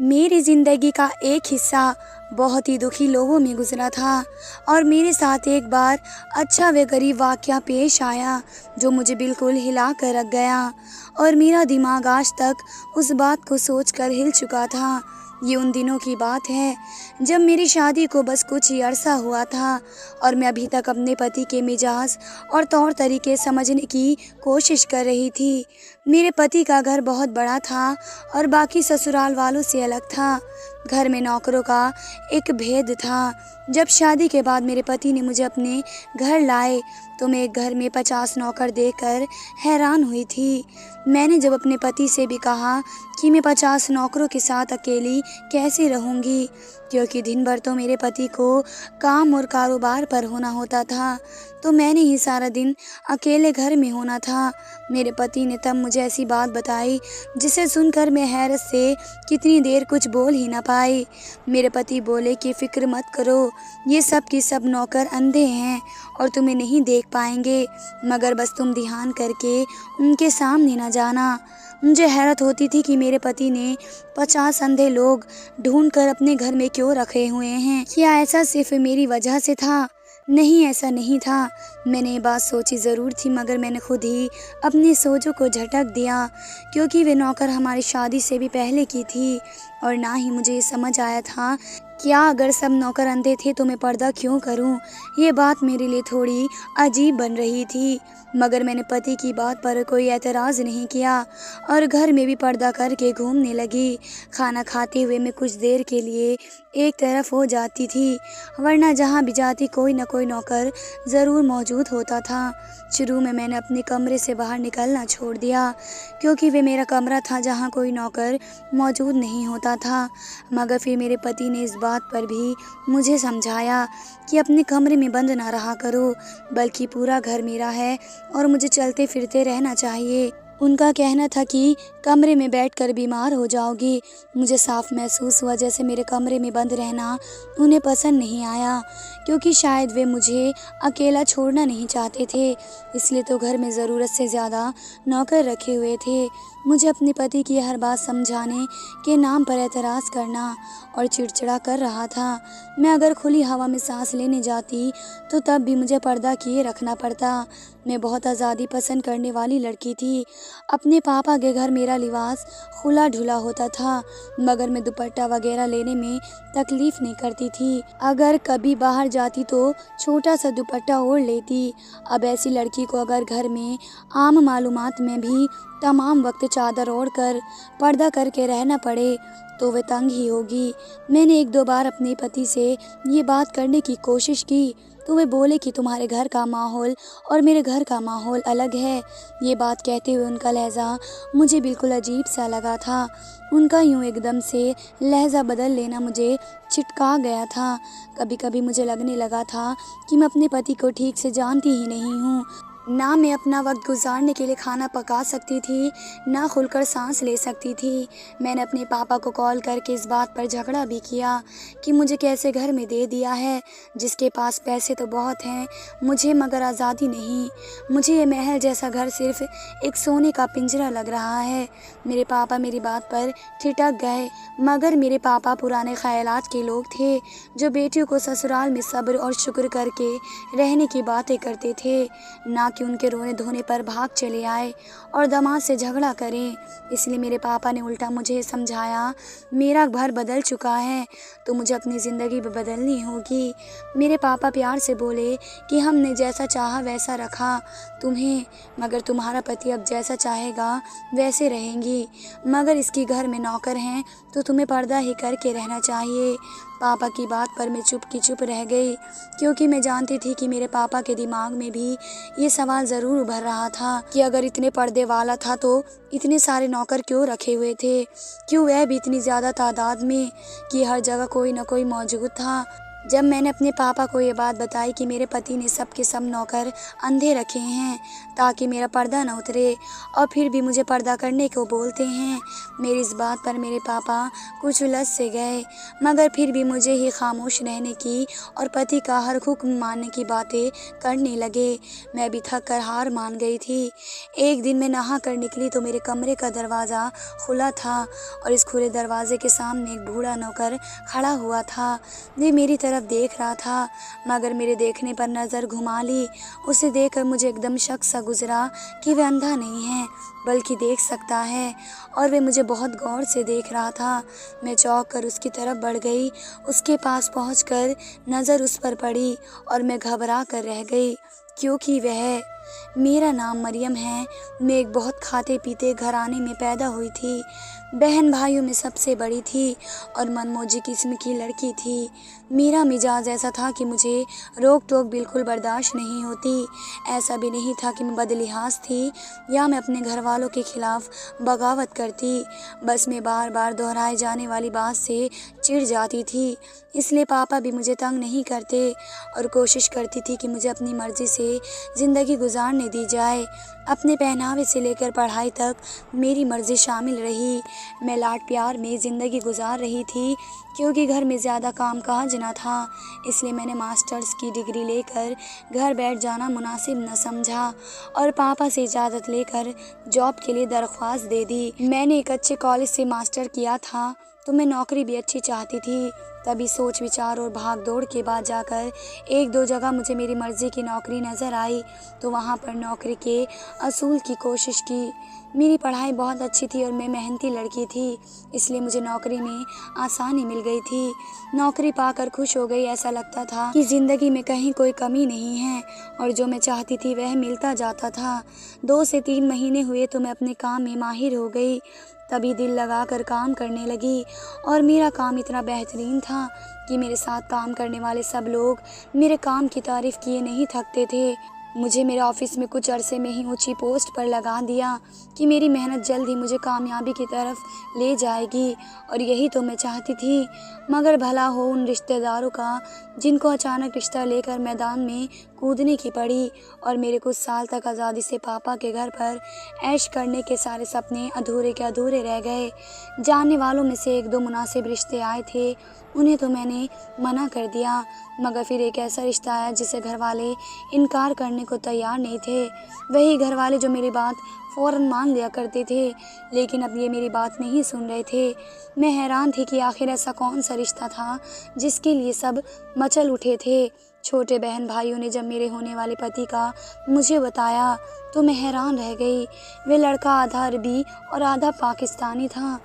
मेरी ज़िंदगी का एक हिस्सा बहुत ही दुखी लोगों में गुजरा था और मेरे साथ एक बार अच्छा व गरीब वाक़या पेश आया जो मुझे बिल्कुल हिला कर रख गया और मेरा दिमाग आज तक उस बात को सोचकर हिल चुका था। ये उन दिनों की बात है जब मेरी शादी को बस कुछ ही अरसा हुआ था और मैं अभी तक अपने पति के मिजाज और तौर तरीके समझने की कोशिश कर रही थी। मेरे पति का घर बहुत बड़ा था और बाकी ससुराल वालों से अलग था। घर में नौकरों का एक भेद था। जब शादी के बाद मेरे पति ने मुझे अपने घर लाए तो मैं एक घर में 50 नौकर देखकर हैरान हुई थी। मैंने जब अपने पति से भी कहा कि मैं 50 नौकरों के साथ अकेली कैसे रहूंगी, क्योंकि दिन भर तो मेरे पति को काम और कारोबार पर होना होता था, तो मैंने ही सारा दिन अकेले घर में होना था। मेरे पति ने तब मुझे ऐसी बात बताई जिसे सुनकर मैं हैरत से कितनी देर कुछ बोल ही ना पाई। मेरे पति बोले कि फ़िक्र मत करो, ये सब की सब नौकर अंधे हैं और तुम्हें नहीं देख पाएंगे, मगर बस तुम ध्यान करके उनके सामने ना जाना। मुझे हैरत होती थी कि मेरे पति ने 50 अंधे लोग ढूंढकर अपने घर में क्यों रखे हुए हैं। क्या ऐसा सिर्फ मेरी वजह से था? नहीं, ऐसा नहीं था। मैंने ये बात सोची ज़रूर थी, मगर मैंने खुद ही अपनी सोचों को झटक दिया, क्योंकि वे नौकर हमारी शादी से भी पहले की थी और ना ही मुझे ये समझ आया था क्या अगर सब नौकर अंधे थे तो मैं पर्दा क्यों करूं। ये बात मेरे लिए थोड़ी अजीब बन रही थी, मगर मैंने पति की बात पर कोई एतराज़ नहीं किया और घर में भी पर्दा करके घूमने लगी। खाना खाते हुए मैं कुछ देर के लिए एक तरफ हो जाती थी, वरना जहाँ भी जाती कोई न कोई नौकर ज़रूर मौजूद होता था। शुरू में मैंने अपने कमरे से बाहर निकलना छोड़ दिया, क्योंकि वे मेरा कमरा था जहाँ कोई नौकर मौजूद नहीं होता था, मगर फिर मेरे पति ने इस बात पर भी मुझे समझाया कि अपने कमरे में बंद ना रहा करो, बल्कि पूरा घर मेरा है और मुझे चलते फिरते रहना चाहिए। उनका कहना था कि कमरे में बैठकर बीमार हो जाओगी। मुझे साफ महसूस हुआ जैसे मेरे कमरे में बंद रहना उन्हें पसंद नहीं आया, क्योंकि शायद वे मुझे अकेला छोड़ना नहीं चाहते थे, इसलिए तो घर में ज़रूरत से ज़्यादा नौकर रखे हुए थे। मुझे अपने पति की हर बात समझाने के नाम पर एतराज़ करना और चिड़चिड़ा कर रहा था। मैं अगर खुली हवा में सांस लेने जाती तो तब भी मुझे पर्दा किए रखना पड़ता। मैं बहुत आज़ादी पसंद करने वाली लड़की थी। अपने पापा के घर मेरा लिबास खुला ढुला होता था, मगर मैं दुपट्टा वगैरह लेने में तकलीफ़ नहीं करती थी। अगर कभी बाहर जाती तो छोटा सा दुपट्टा ओढ़ लेती। अब ऐसी लड़की को अगर घर में आम मालूमात में भी तमाम वक्त चादर ओढ़कर पर्दा करके रहना पड़े तो वह तंग ही होगी। मैंने एक दो बार अपने पति से ये बात करने की कोशिश की तो वे बोले कि तुम्हारे घर का माहौल और मेरे घर का माहौल अलग है। ये बात कहते हुए उनका लहजा मुझे बिल्कुल अजीब सा लगा था। उनका यूँ एकदम से लहजा बदल लेना मुझे चिटका गया था। कभी कभी मुझे लगने लगा था कि मैं अपने पति को ठीक से जानती ही नहीं हूँ। ना मैं अपना वक्त गुजारने के लिए खाना पका सकती थी, ना खुलकर सांस ले सकती थी। मैंने अपने पापा को कॉल करके इस बात पर झगड़ा भी किया कि मुझे कैसे घर में दे दिया है, जिसके पास पैसे तो बहुत हैं, मुझे मगर आज़ादी नहीं। मुझे ये महल जैसा घर सिर्फ एक सोने का पिंजरा लग रहा है। मेरे पापा मेरी बात पर ठिठक गए, मगर मेरे पापा पुराने ख्यालात के लोग थे जो बेटियों को ससुराल में सब्र और शुक्र करके रहने की बातें करते थे, ना कि उनके रोने धोने पर भाग चले आए और दामाद से झगड़ा करें। इसलिए मेरे पापा ने उल्टा मुझे समझाया, मेरा घर बदल चुका है तो मुझे अपनी ज़िंदगी भी बदलनी होगी। मेरे पापा प्यार से बोले कि हमने जैसा चाहा वैसा रखा तुम्हें, मगर तुम्हारा पति अब जैसा चाहेगा वैसे रहेंगी, मगर इसकी घर में नौकर हैं तो तुम्हें पर्दा ही करके रहना चाहिए। पापा की बात पर मैं चुप की चुप रह गई, क्योंकि मैं जानती थी कि मेरे पापा के दिमाग में भी ये सवाल ज़रूर उभर रहा था कि अगर इतने पर्दे वाला था तो इतने सारे नौकर क्यों रखे हुए थे, क्यों वह भी इतनी ज़्यादा तादाद में कि हर जगह कोई ना कोई मौजूद था। जब मैंने अपने पापा को ये बात बताई कि मेरे पति ने सब के सब नौकर अंधे रखे हैं ताकि मेरा पर्दा न उतरे और फिर भी मुझे पर्दा करने को बोलते हैं, मेरी इस बात पर मेरे पापा कुछ उलझ से गए, मगर फिर भी मुझे ही खामोश रहने की और पति का हर हुक्म मानने की बातें करने लगे। मैं भी थक कर हार मान गई थी। एक दिन मैं नहा कर निकली तो मेरे कमरे का दरवाज़ा खुला था और इस खुले दरवाजे के सामने एक बूढ़ा नौकर खड़ा हुआ था। वे मेरी तरफ देख रहा था, मगर मेरे देखने पर नज़र घुमा ली। उसे देखकर मुझे एकदम शक सा गुजरा कि वह अंधा नहीं है बल्कि देख सकता है, और वह मुझे बहुत गौर से देख रहा था। मैं चौंक कर उसकी तरफ बढ़ गई। उसके पास पहुंचकर नज़र उस पर पड़ी और मैं घबरा कर रह गई, क्योंकि वह मेरा नाम मरियम है। मैं एक बहुत खाते पीते घराने में पैदा हुई थी। बहन भाइयों में सबसे बड़ी थी और मनमौजी किस्म की लड़की थी। मेरा मिजाज ऐसा था कि मुझे रोक टोक बिल्कुल बर्दाश्त नहीं होती। ऐसा भी नहीं था कि मैं बदलिहाज थी या मैं अपने घर वालों के खिलाफ बगावत करती। बस मैं बार बार दोहराए जाने वाली बात से चिढ़ जाती थी। इसलिए पापा भी मुझे तंग नहीं करते और कोशिश करती थी कि मुझे अपनी मर्ज़ी से ज़िंदगी गुजारने दी जाए। अपने पहनावे से लेकर पढ़ाई तक मेरी मर्ज़ी शामिल रही। मैं लाड प्यार में ज़िंदगी गुजार रही थी, क्योंकि घर में ज़्यादा काम काज न था। इसलिए मैंने मास्टर्स की डिग्री लेकर घर बैठ जाना मुनासिब न समझा और पापा से इजाज़त लेकर जॉब के लिए दरख्वास्त दे दी। मैंने एक अच्छे कॉलेज से मास्टर किया था तो मैं नौकरी भी अच्छी चाहती थी। तभी सोच विचार और भाग दौड़ के बाद जाकर एक दो जगह मुझे मेरी मर्ज़ी की नौकरी नज़र आई, तो वहाँ पर नौकरी के असूल की कोशिश की। मेरी पढ़ाई बहुत अच्छी थी और मैं मेहनती लड़की थी, इसलिए मुझे नौकरी में आसानी मिल गई थी। नौकरी पाकर खुश हो गई। ऐसा लगता था कि ज़िंदगी में कहीं कोई कमी नहीं है और जो मैं चाहती थी वह मिलता जाता था। 2 से 3 महीने हुए तो मैं अपने काम में माहिर हो गई। तभी दिल लगाकर काम करने लगी और मेरा काम इतना बेहतरीन था कि मेरे साथ काम करने वाले सब लोग मेरे काम की तारीफ़ किए नहीं थकते थे। मुझे मेरे ऑफिस में कुछ अरसे में ही ऊंची पोस्ट पर लगा दिया कि मेरी मेहनत जल्द ही मुझे कामयाबी की तरफ ले जाएगी, और यही तो मैं चाहती थी। मगर भला हो उन रिश्तेदारों का जिनको अचानक रिश्ता लेकर मैदान में कूदने की पड़ी, और मेरे कुछ साल तक आज़ादी से पापा के घर पर ऐश करने के सारे सपने अधूरे के अधूरे रह गए। जानने वालों में से 1-2 मुनासिब रिश्ते आए थे, उन्हें तो मैंने मना कर दिया, मगर फिर एक ऐसा रिश्ता आया जिसे घर वाले इनकार करने को तैयार नहीं थे। वही घर वाले जो मेरी बात फ़ौरन मान लिया करते थे, लेकिन अब ये मेरी बात नहीं सुन रहे थे। मैं हैरान थी कि आखिर ऐसा कौन सा रिश्ता था जिसके लिए सब मचल उठे थे। छोटे बहन भाइयों ने जब मेरे होने वाले पति का मुझे बताया तो मैं हैरान रह गई। वे लड़का आधा अरबी और आधा पाकिस्तानी था।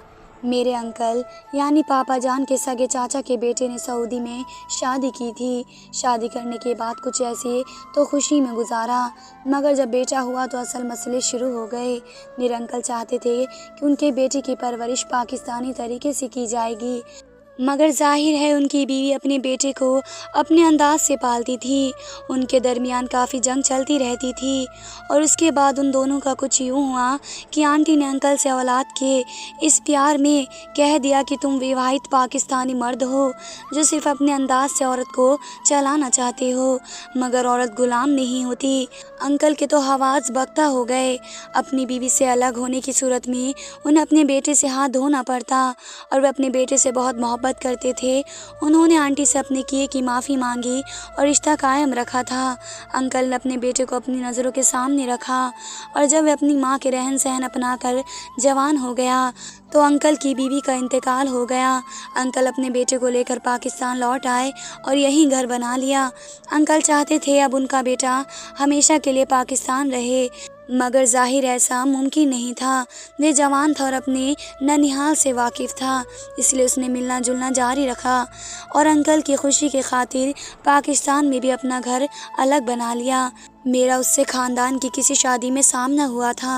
मेरे अंकल यानी पापा जान के सगे चाचा के बेटे ने सऊदी में शादी की थी। शादी करने के बाद कुछ ऐसे तो खुशी में गुजारा, मगर जब बेटा हुआ तो असल मसले शुरू हो गए। मेरे अंकल चाहते थे कि उनके बेटे की परवरिश पाकिस्तानी तरीके से की जाएगी, मगर जाहिर है उनकी बीवी अपने बेटे को अपने अंदाज से पालती थी। उनके दरमियान काफ़ी जंग चलती रहती थी और उसके बाद उन दोनों का कुछ यूँ हुआ कि आंटी ने अंकल से औलाद के इस प्यार में कह दिया कि तुम विवाहित पाकिस्तानी मर्द हो जो सिर्फ अपने अंदाज से औरत को चलाना चाहते हो, मगर औरत गुलाम नहीं होती। अंकल के तो हवास बख्ता हो गए। अपनी बीवी से अलग होने की सूरत में उन्हें अपने बेटे से हाथ धोना पड़ता और वह अपने बेटे से बहुत मोहब्बत करते थे। उन्होंने आंटी से अपने किए की माफ़ी मांगी और रिश्ता कायम रखा था। अंकल ने अपने बेटे को अपनी नज़रों के सामने रखा और जब वह अपनी माँ के रहन सहन अपनाकर जवान हो गया तो अंकल की बीवी का इंतकाल हो गया। अंकल अपने बेटे को लेकर पाकिस्तान लौट आए और यहीं घर बना लिया। अंकल चाहते थे अब उनका बेटा हमेशा के लिए पाकिस्तान रहे, मगर जाहिर ऐसा मुमकिन नहीं था। वह जवान था और अपने ननिहाल से वाकिफ़ था, इसलिए उसने मिलना जुलना जारी रखा और अंकल की खुशी के खातिर पाकिस्तान में भी अपना घर अलग बना लिया। मेरा उससे ख़ानदान की किसी शादी में सामना हुआ था।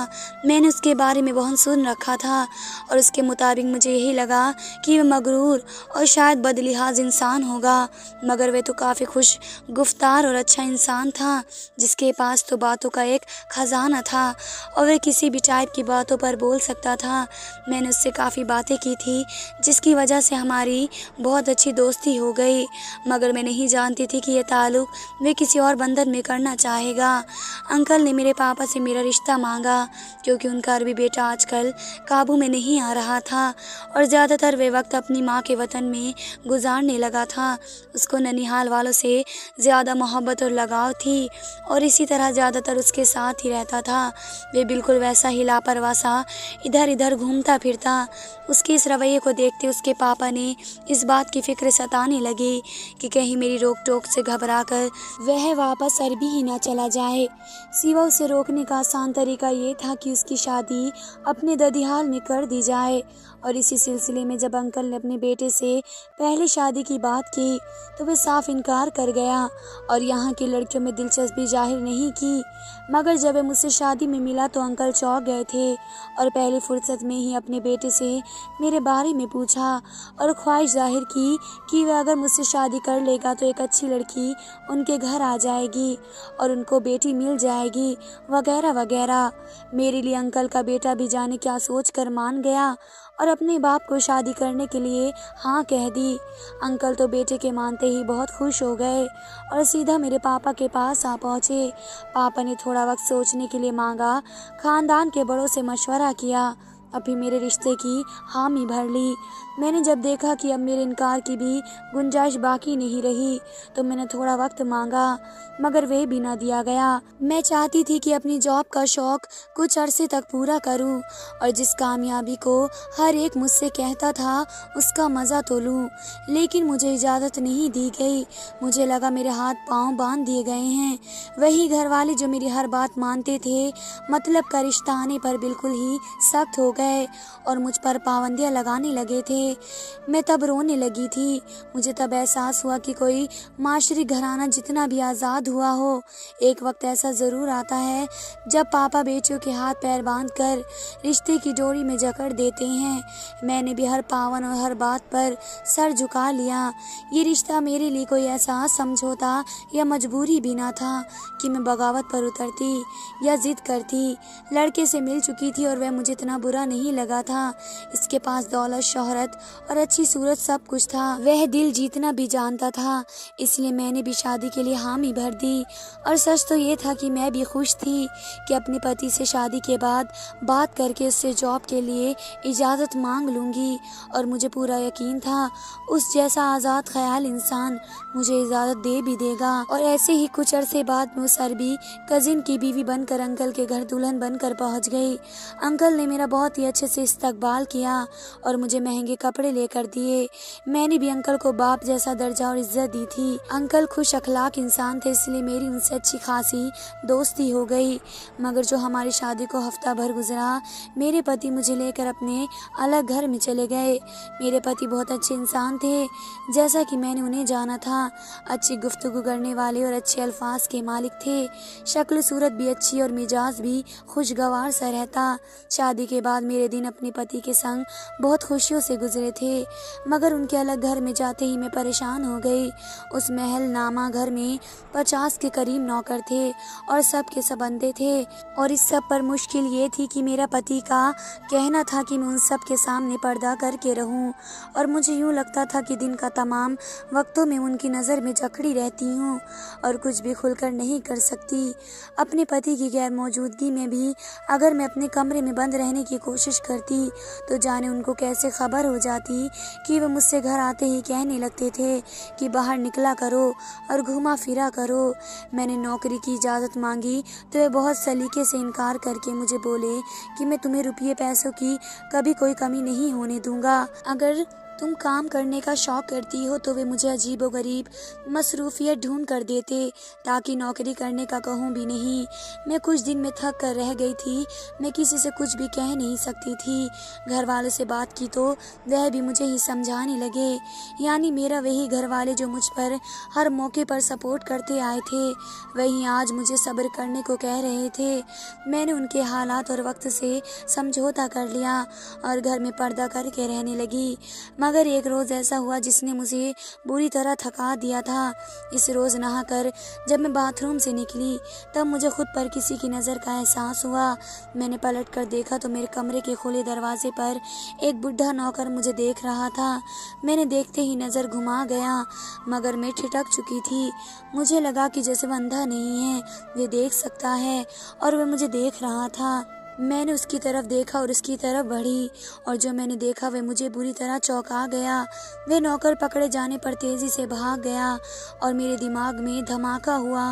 मैंने उसके बारे में बहुत सुन रखा था और उसके मुताबिक मुझे यही लगा कि वह मगरूर और शायद बदलिहाज इंसान होगा, मगर वह तो काफ़ी खुश गुफ्तार और अच्छा इंसान था, जिसके पास तो बातों का एक ख़जाना था और वह किसी भी टाइप की बातों पर बोल सकता था। मैंने उससे काफ़ी बातें की थी, जिसकी वजह से हमारी बहुत अच्छी दोस्ती हो गई, मगर मैं नहीं जानती थी कि यह ताल्लुक़ वह किसी और बंधन में करना चाहेगा। अंकल ने मेरे पापा से मेरा रिश्ता मांगा, क्योंकि उनका अरबी बेटा आजकल काबू में नहीं आ रहा था और ज़्यादातर वे वक्त अपनी माँ के वतन में गुजारने लगा था। उसको ननिहाल वालों से ज़्यादा मोहब्बत और लगाव थी और इसी तरह ज़्यादातर उसके साथ ही रहता था। वे बिल्कुल वैसा ही लापरवाह सा इधर इधर घूमता फिरता। उसके इस रवैये को देखते उसके पापा ने इस बात की फिक्र सताने लगी कि कहीं मेरी रोक टोक से घबराकर वह वापस अरबी ही ना चला जाए। सिवा उसे रोकने का आसान तरीका ये था कि उसकी शादी अपने ददिहाल में कर दी जाए। और इसी सिलसिले में जब अंकल ने अपने बेटे से पहले शादी की बात की तो वह साफ इनकार कर गया और यहाँ की लड़कियों में दिलचस्पी जाहिर नहीं की। मगर जब वह मुझसे शादी में मिला तो अंकल चौंक गए थे और पहली फुर्सत में ही अपने बेटे से मेरे बारे में पूछा और ख्वाहिश जाहिर की कि वह अगर मुझसे शादी कर लेगा तो एक अच्छी लड़की उनके घर आ जाएगी और उनको बेटी मिल जाएगी वगैरह वगैरह। मेरे लिए अंकल का बेटा भी जाने क्या सोच कर मान गया और अपने बाप को शादी करने के लिए हाँ कह दी। अंकल तो बेटे के मानते ही बहुत खुश हो गए और सीधा मेरे पापा के पास आ पहुँचे। पापा ने थोड़ा वक्त सोचने के लिए मांगा, ख़ानदान के बड़ों से मशवरा किया, अभी मेरे रिश्ते की हामी भर ली। मैंने जब देखा कि अब मेरे इनकार की भी गुंजाइश बाकी नहीं रही तो मैंने थोड़ा वक्त मांगा, मगर वह भी ना दिया गया। मैं चाहती थी कि अपनी जॉब का शौक़ कुछ अरसे तक पूरा करूं और जिस कामयाबी को हर एक मुझसे कहता था उसका मज़ा तो लूं, लेकिन मुझे इजाज़त नहीं दी गई। मुझे लगा मेरे हाथ पांव बांध दिए गए हैं। वही घर वाले जो मेरी हर बात मानते थे, मतलब का रिश्ता आने पर बिल्कुल ही सख्त हो गए और मुझ पर पाबंदियां लगाने लगे थे। मैं तब रोने लगी थी। मुझे तब एहसास हुआ कि कोई माशरी घराना जितना भी आज़ाद हुआ हो, एक वक्त ऐसा ज़रूर आता है जब पापा बेटियों के हाथ पैर बांध कर रिश्ते की डोरी में जकड़ देते हैं। मैंने भी हर पावन और हर बात पर सर झुका लिया। ये रिश्ता मेरे लिए कोई ऐसा समझौता या मजबूरी भी ना था कि मैं बगावत पर उतरती या जिद करती। लड़के से मिल चुकी थी और वह मुझे इतना बुरा नहीं लगा था। इसके पास दौलत, शोहरत और अच्छी सूरत सब कुछ था। वह दिल जीतना भी जानता था, इसलिए मैंने भी शादी के लिए हामी भर दी। और सच तो ये था कि मैं भी खुश थी कि अपने पति से शादी के बाद बात करके उससे जॉब के लिए इजाज़त मांग लूँगी और मुझे पूरा यकीन था उस जैसा आज़ाद ख्याल इंसान मुझे इजाज़त दे भी देगा। और ऐसे ही कुछ अरसे बाद मैं उस अरबी कज़िन की बीवी बनकर अंकल के घर दुल्हन बनकर पहुँच गई। अंकल ने मेरा बहुत ही अच्छे से इस्तकबाल किया और मुझे महंगे कपड़े लेकर दिए। मैंने भी अंकल को बाप जैसा दर्जा और इज्जत दी थी। अंकल खुश अखलाक इंसान थे, इसलिए मेरी उनसे अच्छी खासी दोस्ती हो गई। मगर जो हमारी शादी को हफ्ता भर गुजरा, मेरे पति मुझे लेकर अपने अलग घर में चले गए। मेरे पति बहुत अच्छे इंसान थे, जैसा कि मैंने उन्हें जाना था। अच्छी गुफ्तगू करने वाले और अच्छे अल्फाज के मालिक थे। शक्ल सूरत भी अच्छी और मिजाज भी खुशगवार सा रहता। शादी के बाद मेरे दिन अपने पति के संग बहुत खुशियों से गुजरे थे, मगर उनके अलग घर में जाते ही मैं परेशान हो गई। उस महल नामा घर में 50 के करीब नौकर थे और सब के सब बंदे थे और इस सब पर मुश्किल ये थी कि मेरा पति का कहना था कि मैं उन सब के सामने पर्दा करके रहूं और मुझे यूँ लगता था कि दिन का तमाम वक्तों में उनकी नज़र में जकड़ी रहती हूँ और कुछ भी खुलकर नहीं कर सकती। अपने पति की गैर मौजूदगी में भी अगर मैं अपने कमरे में बंद रहने की कोशिश करती तो जाने उनको कैसे खबर हो जाती कि वह मुझसे घर आते ही कहने लगते थे कि बाहर निकला करो और घुमा फिरा करो। मैंने नौकरी की इजाज़त मांगी तो वे बहुत सलीके से इनकार करके मुझे बोले कि मैं तुम्हें रुपये पैसों की कभी कोई कमी नहीं होने दूंगा। अगर तुम काम करने का शौक़ करती हो तो वे मुझे अजीबोगरीब मसरूफ़ियत ढूँढ कर देते ताकि नौकरी करने का कहूँ भी नहीं। मैं कुछ दिन में थक कर रह गई थी। मैं किसी से कुछ भी कह नहीं सकती थी। घर वालों से बात की तो वह भी मुझे ही समझाने लगे। यानी मेरा वही घर वाले जो मुझ पर हर मौके पर सपोर्ट करते आए थे, वही आज मुझे सब्र करने को कह रहे थे। मैंने उनके हालात और वक्त से समझौता कर लिया और घर में पर्दा करके रहने लगी। मगर एक रोज़ ऐसा हुआ जिसने मुझे बुरी तरह थका दिया था। इस रोज़ नहाकर जब मैं बाथरूम से निकली तब मुझे खुद पर किसी की नज़र का एहसास हुआ। मैंने पलट कर देखा तो मेरे कमरे के खुले दरवाजे पर एक बुढ़ा नौकर मुझे देख रहा था। मैंने देखते ही नज़र घुमा गया मगर मैं ठिठक चुकी थी। मुझे लगा कि जैसे वह अंधा नहीं है, वे देख सकता है और वह मुझे देख रहा था। मैंने उसकी तरफ देखा और उसकी तरफ बढ़ी और जो मैंने देखा वह मुझे बुरी तरह चौंका गया। वह नौकर पकड़े जाने पर तेज़ी से भाग गया और मेरे दिमाग में धमाका हुआ।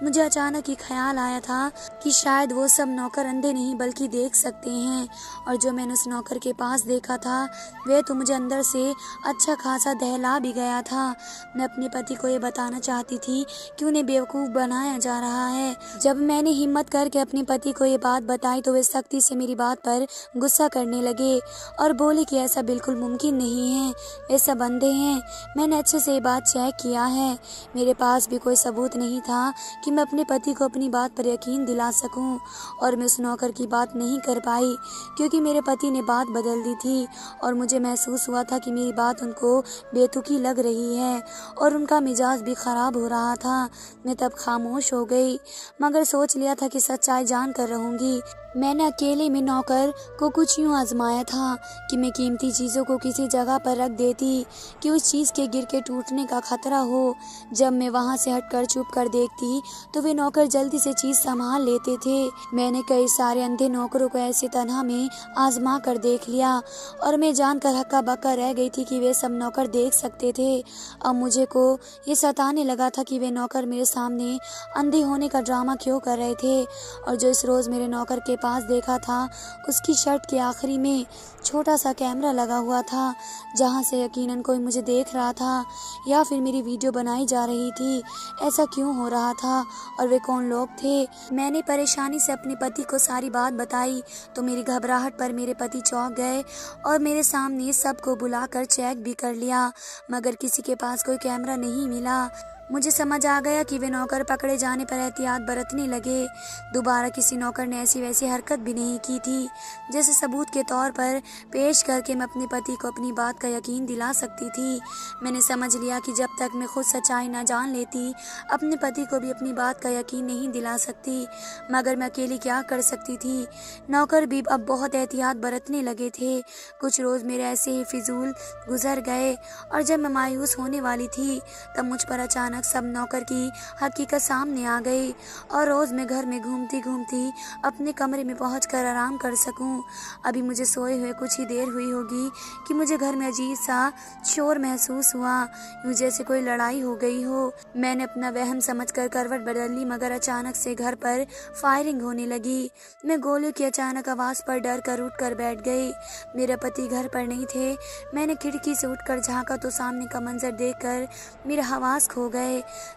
मुझे अचानक ही ख्याल आया था कि शायद वो सब नौकर अंधे नहीं बल्कि देख सकते हैं और जो मैंने उस नौकर के पास देखा था वह तो मुझे अंदर से अच्छा खासा दहला भी गया था। मैं अपने पति को ये बताना चाहती थी कि उन्हें बेवकूफ़ बनाया जा रहा है। जब मैंने हिम्मत करके अपने पति को ये बात बताई तो वे सख्ती से मेरी बात पर गुस्सा करने लगे और बोले कि ऐसा बिल्कुल मुमकिन नहीं है, वे सब अंधे हैं। मैंने अच्छे से ये बात चेक किया है। मेरे पास भी कोई सबूत नहीं था कि मैं अपने पति को अपनी बात पर यकीन दिला सकूं और मैं उस नौकर की बात नहीं कर पाई क्योंकि मेरे पति ने बात बदल दी थी और मुझे महसूस हुआ था कि मेरी बात उनको बेतुकी लग रही है और उनका मिजाज भी ख़राब हो रहा था। मैं तब खामोश हो गई मगर सोच लिया था कि सच्चाई जान कर रहूँगी। मैंने अकेले में नौकर को कुछ यूँ आजमाया था कि मैं कीमती चीज़ों को किसी जगह पर रख देती कि उस चीज़ के गिर के टूटने का खतरा हो। जब मैं वहाँ से हटकर चुप कर देखती तो वे नौकर जल्दी से चीज़ संभाल लेते थे। मैंने कई सारे अंधे नौकरों को ऐसे तन्हा में आजमा कर देख लिया और मैं जानकर हक्का बक्का रह गई थी कि वे सब नौकर देख सकते थे। अब मुझे को ये सताने लगा था कि वे नौकर मेरे सामने अंधे होने का ड्रामा क्यों कर रहे थे और जो इस रोज़ मेरे नौकर के पास देखा था उसकी शर्ट के आखिरी में छोटा सा कैमरा लगा हुआ था जहां से यकीनन कोई मुझे देख रहा था या फिर मेरी वीडियो बनाई जा रही थी। ऐसा क्यों हो रहा था और वे कौन लोग थे? मैंने परेशानी से अपने पति को सारी बात बताई तो मेरी घबराहट पर मेरे पति चौंक गए और मेरे सामने सबको बुलाकर चेक भी कर लिया मगर किसी के पास कोई कैमरा नहीं मिला। मुझे समझ आ गया कि वे नौकर पकड़े जाने पर एहतियात बरतने लगे। दोबारा किसी नौकर ने ऐसी वैसी हरकत भी नहीं की थी जैसे सबूत के तौर पर पेश करके मैं अपने पति को अपनी बात का यकीन दिला सकती थी। मैंने समझ लिया कि जब तक मैं खुद सच्चाई न जान लेती अपने पति को भी अपनी बात का यकीन नहीं दिला सकती। मगर मैं अकेली क्या कर सकती थी? नौकर भी अब बहुत एहतियात बरतने लगे थे। कुछ रोज़ मेरे ऐसे ही फिजूल गुजर गए और जब मैं मायूस होने वाली थी तब मुझ पर अचानक सब नौकर की हकीकत सामने आ गई और रोज़ मैं घर में घूमती घूमती अपने कमरे में पहुंचकर आराम कर सकूं। अभी मुझे सोए हुए कुछ ही देर हुई होगी कि मुझे घर में अजीब सा शोर महसूस हुआ, यूँ जैसे कोई लड़ाई हो गई हो। मैंने अपना वहम समझकर करवट बदल ली मगर अचानक से घर पर फायरिंग होने लगी। मैं गोलियों की अचानक आवाज़ पर डर कर उठ कर बैठ गई। मेरे पति घर पर नहीं थे। मैंने खिड़की से उठकर झाँका तो सामने का मंजर देखकर मेरे हवास खो गए।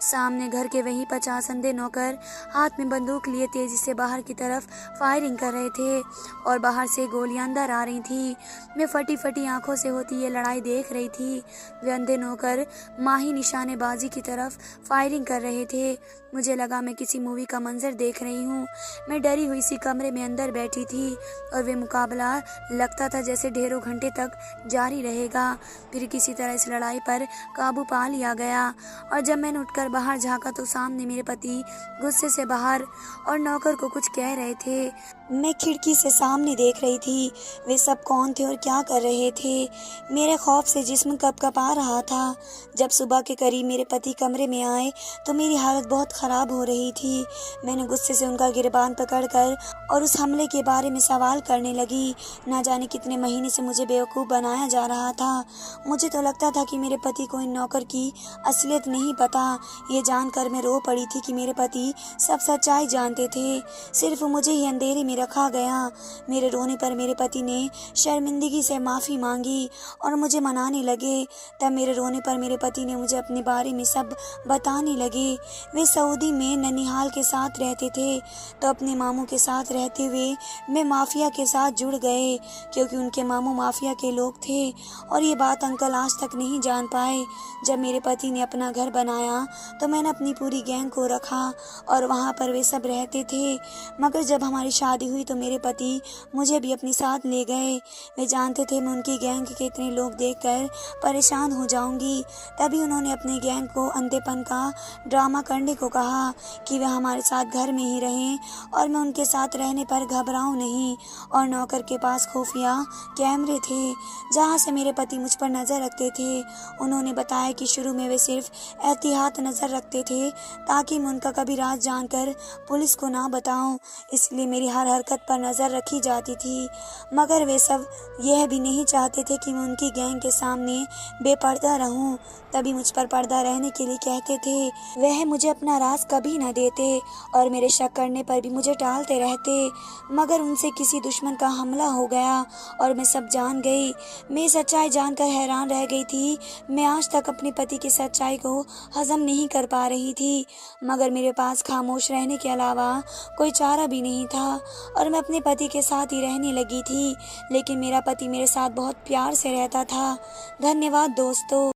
सामने घर के वही 50 अंधे नौकर हाथ में बंदूक लिए तेजी से बाहर की तरफ फायरिंग कर रहे थे और बाहर से गोलियां अंदर आ रही थी। मैं फटी फटी आंखों से होती ये लड़ाई देख रही थी। वे अंधे नौकर माही निशानेबाजी की तरफ फायरिंग कर रहे थे। मुझे लगा मैं किसी मूवी का मंजर देख रही हूँ। मैं डरी हुई सी कमरे में अंदर बैठी थी और वे मुकाबला लगता था जैसे ढेरों घंटे तक जारी रहेगा। फिर किसी तरह इस लड़ाई पर काबू पा लिया गया और जब मैंने उठकर बाहर झाँका तो सामने मेरे पति गुस्से से बाहर और नौकर को कुछ कह रहे थे। मैं खिड़की से सामने देख रही थी। वे सब कौन थे और क्या कर रहे थे? मेरे खौफ से जिस्म कँपकँपा रहा था। जब सुबह के करीब मेरे पति कमरे में आए तो मेरी हालत बहुत ख़राब हो रही थी। मैंने गुस्से से उनका गिरबान पकड़कर और उस हमले के बारे में सवाल करने लगी। ना जाने कितने महीने से मुझे बेवकूफ़ बनाया जा रहा था। मुझे तो लगता था कि मेरे पति को इन नौकर की असलियत नहीं पता। ये जानकर मैं रो पड़ी थी कि मेरे पति सब सच्चाई जानते थे, सिर्फ मुझे ही अंधेरे में में रखा गया। मेरे रोने पर मेरे पति ने शर्मिंदगी से माफ़ी मांगी और मुझे मनाने लगे। तब मेरे रोने पर मेरे पति ने मुझे अपने बारे में सब बताने लगे। वे सऊदी में ननिहाल के साथ रहते थे, तो अपने मामू के साथ रहते हुए मैं माफिया के साथ जुड़ गए, क्योंकि उनके मामू माफिया के लोग थे और ये बात अंकल आज तक नहीं जान पाए। जब मेरे पति ने अपना घर बनाया तो मैंने अपनी पूरी गैंग को रखा और वहाँ पर वे सब रहते थे। मगर जब हमारी शादी हुई तो मेरे पति मुझे भी अपने साथ ले गए। वे जानते थे मैं उनकी गैंग के इतने लोग देखकर परेशान हो जाऊंगी। तभी उन्होंने अपने गैंग को अंधेपन का ड्रामा करने को कहा कि वे हमारे साथ घर में ही रहें और मैं उनके साथ रहने पर घबराऊं नहीं। और नौकर के पास खुफिया कैमरे थे जहां से मेरे पति मुझ पर नज़र रखते थे। उन्होंने बताया कि शुरू में वे सिर्फ एहतियात नज़र रखते थे ताकि मैं उनका कभी राज जानकर पुलिस को ना बताऊं, इसलिए मेरी हर हरकत पर नज़र रखी जाती थी। मगर वे सब यह भी नहीं चाहते थे कि मैं उनकी गैंग के सामने बेपर्दा रहूं, तभी मुझ पर पर्दा रहने के लिए कहते थे। वह मुझे अपना राज कभी न देते और मेरे शक करने पर भी मुझे टालते रहते। मगर उनसे किसी दुश्मन का हमला हो गया और मैं सब जान गई। मैं सच्चाई जानकर हैरान रह गई थी। मैं आज तक अपने पति की सच्चाई को हजम नहीं कर पा रही थी, मगर मेरे पास खामोश रहने के अलावा कोई चारा भी नहीं था और मैं अपने पति के साथ ही रहने लगी थी। लेकिन मेरा पति मेरे साथ बहुत प्यार से रहता था। धन्यवाद दोस्तों।